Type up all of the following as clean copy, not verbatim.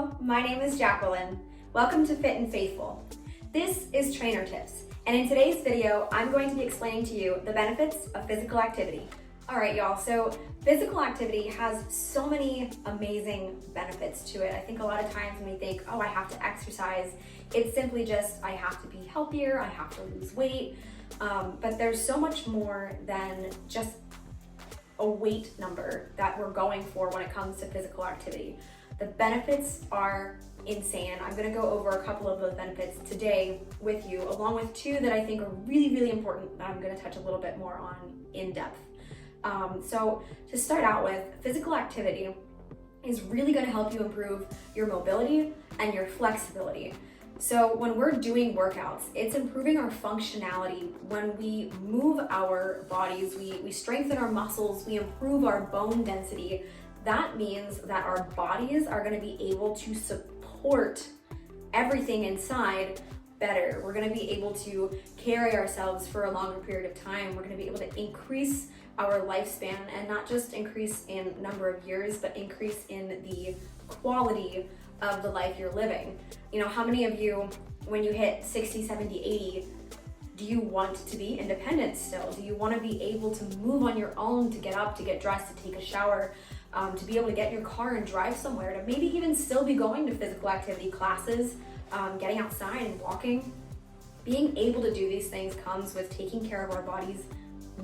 Hello, my name is Jacqueline. Welcome to Fit and Faithful. This is Trainer Tips, and in today's video, I'm going to be explaining to you the benefits of physical activity. All right, y'all, so physical activity has so many amazing benefits to it. I think a lot of times when we think, oh, I have to exercise, it's simply just, I have to be healthier, I have to lose weight, but there's so much more than just a weight number that we're going for when it comes to physical activity. The benefits are insane. I'm gonna go over a couple of those benefits today with you, along with two that I think are really, really important that I'm gonna touch a little bit more on in depth. So to start out with, physical activity is really gonna help you improve your mobility and your flexibility. So when we're doing workouts, it's improving our functionality. When we move our bodies, we strengthen our muscles, we improve our bone density. That means that our bodies are gonna be able to support everything inside better. We're gonna be able to carry ourselves for a longer period of time. We're gonna be able to increase our lifespan, and not just increase in number of years, but increase in the quality of the life you're living. You know, how many of you, when you hit 60, 70, 80, do you want to be independent still? Do you want to be able to move on your own, to get up, to get dressed, to take a shower, to be able to get in your car and drive somewhere, to maybe even still be going to physical activity classes, getting outside and walking? Being able to do these things comes with taking care of our bodies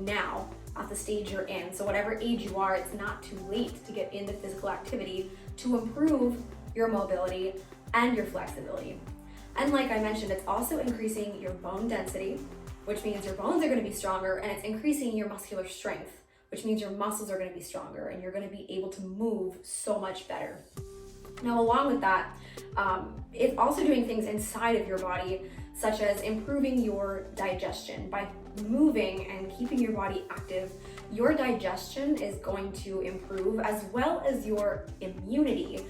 now at the stage you're in. So whatever age you are, it's not too late to get into physical activity to improve your mobility and your flexibility. And like I mentioned, it's also increasing your bone density, which means your bones are going to be stronger, and it's increasing your muscular strength, which means your muscles are going to be stronger and you're going to be able to move so much better. Now, along with that, it's also doing things inside of your body, such as improving your digestion. By moving and keeping your body active, your digestion is going to improve, as well as your immunity.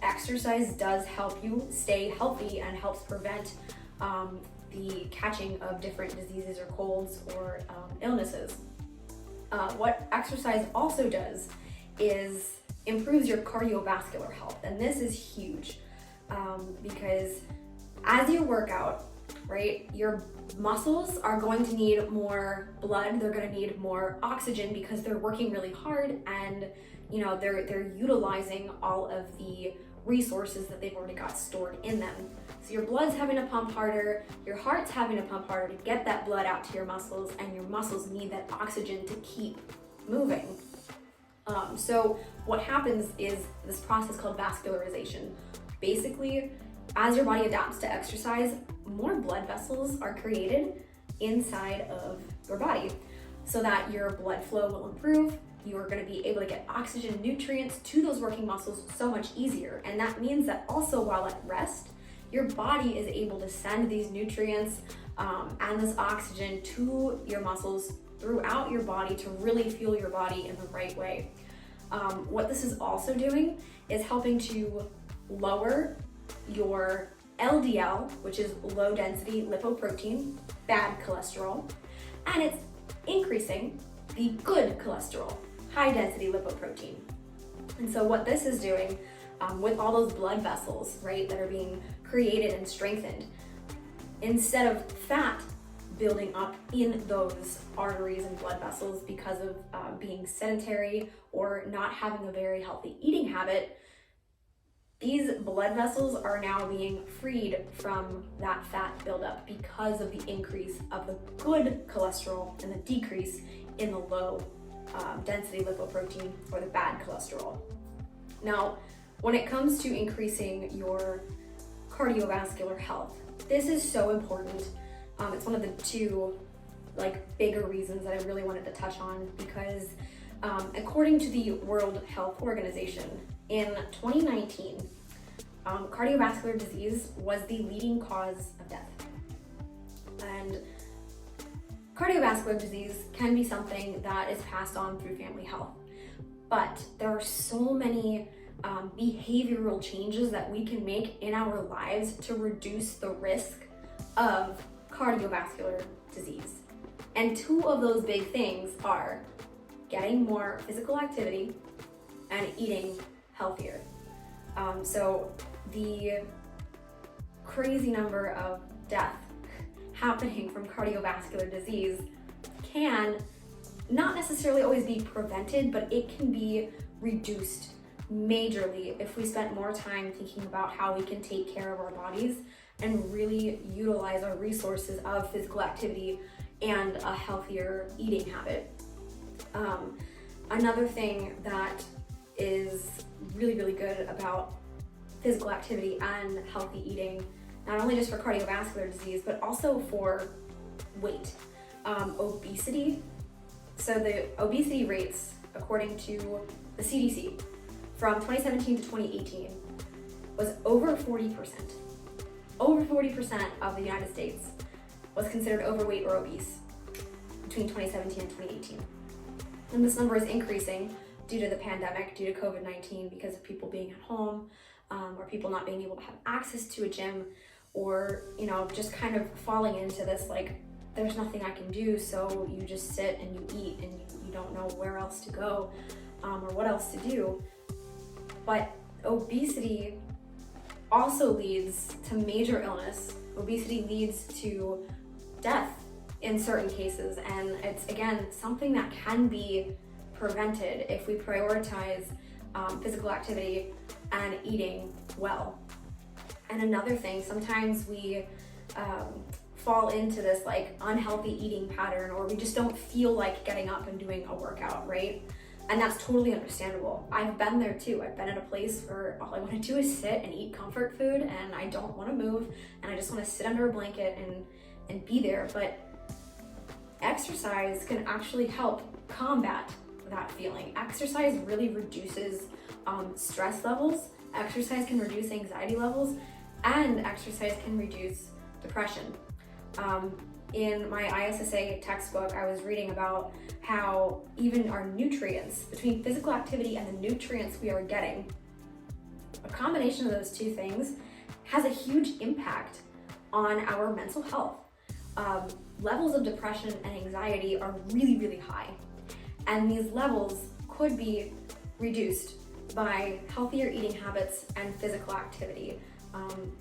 Exercise does help you stay healthy and helps prevent the catching of different diseases or colds or illnesses. What exercise also does is improves your cardiovascular health, and this is huge because as you work out, right, your muscles are going to need more blood, they're going to need more oxygen because they're working really hard, and you know, they're utilizing all of the resources that they've already got stored in them. So your blood's having to pump harder, your heart's having to pump harder to get that blood out to your muscles, and your muscles need that oxygen to keep moving. So what happens is this process called vascularization. Basically, as your body adapts to exercise, more blood vessels are created inside of your body so that your blood flow will improve. You're going to be able to get oxygen and nutrients to those working muscles so much easier. And that means that also while at rest, your body is able to send these nutrients and this oxygen to your muscles throughout your body to really fuel your body in the right way. What this is also doing is helping to lower your LDL, which is low density lipoprotein, bad cholesterol, and it's increasing the good cholesterol, high density lipoprotein. And so what this is doing with all those blood vessels, right, that are being created and strengthened, instead of fat building up in those arteries and blood vessels because of being sedentary or not having a very healthy eating habit, these blood vessels are now being freed from that fat buildup because of the increase of the good cholesterol and the decrease in the low density lipoprotein or the bad cholesterol. Now, when it comes to increasing your cardiovascular health, this is so important. It's one of the two bigger reasons that I really wanted to touch on, because according to the World Health Organization, in 2019, cardiovascular disease was the leading cause of death. And cardiovascular disease can be something that is passed on through family health, but there are so many behavioral changes that we can make in our lives to reduce the risk of cardiovascular disease. And two of those big things are getting more physical activity and eating healthier. So the crazy number of death happening from cardiovascular disease can not necessarily always be prevented, but it can be reduced majorly if we spent more time thinking about how we can take care of our bodies and really utilize our resources of physical activity and a healthier eating habit. Another thing that is really, really good about physical activity and healthy eating, not only just for cardiovascular disease, but also for weight, obesity. So the obesity rates, according to the CDC, from 2017 to 2018 was over 40%. Over 40% of the United States was considered overweight or obese between 2017 and 2018. And this number is increasing due to the pandemic, due to COVID-19, because of people being at home, or people not being able to have access to a gym, or, just kind of falling into this, like, there's nothing I can do, so you just sit and you eat and you don't know where else to go, or what else to do. But obesity also leads to major illness. Obesity leads to death in certain cases, and it's, again, something that can be prevented if we prioritize physical activity and eating well. And another thing, sometimes we fall into this like unhealthy eating pattern, or we just don't feel like getting up and doing a workout, right? And that's totally understandable. I've been there too. I've been in a place where all I want to do is sit and eat comfort food, and I don't want to move, and I just want to sit under a blanket and be there. But exercise can actually help combat that feeling. Exercise really reduces stress levels. Exercise can reduce anxiety levels, and exercise can reduce depression. In my ISSA textbook, I was reading about how even our nutrients, between physical activity and the nutrients we are getting, a combination of those two things has a huge impact on our mental health. Levels of depression and anxiety are really, really high. And these levels could be reduced by healthier eating habits and physical activity.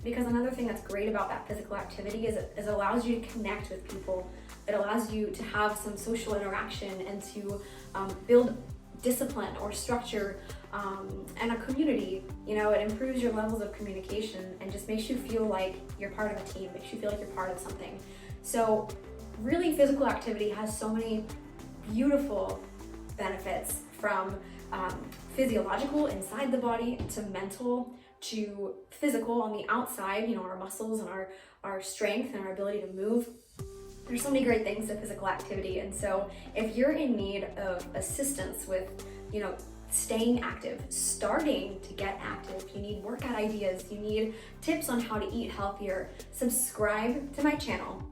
Because another thing that's great about that physical activity is it allows you to connect with people. It allows you to have some social interaction and to build discipline or structure and a community. It improves your levels of communication and just makes you feel like you're part of a team, makes you feel like you're part of something. So really, physical activity has so many beautiful benefits, from physiological inside the body to mental to physical on the outside, our muscles and our strength and our ability to move. There's so many great things to physical activity. And so if you're in need of assistance with, staying active, starting to get active, you need workout ideas, you need tips on how to eat healthier, subscribe to my channel,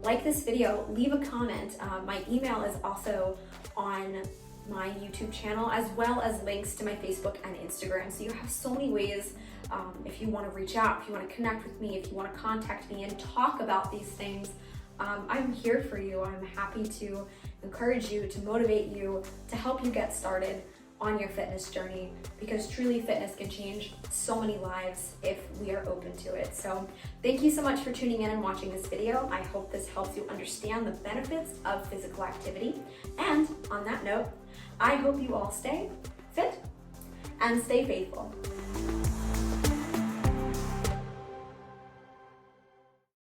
like this video, leave a comment. My email is also on my YouTube channel, as well as links to my Facebook and Instagram. So you have so many ways if you want to reach out, if you want to connect with me, if you want to contact me and talk about these things. I'm here for you. I'm happy to encourage you, to motivate you, to help you get started on your fitness journey, because truly fitness can change so many lives if we are open to it. So thank you so much for tuning in and watching this video. I hope this helps you understand the benefits of physical activity. And on that note, I hope you all stay fit and stay faithful.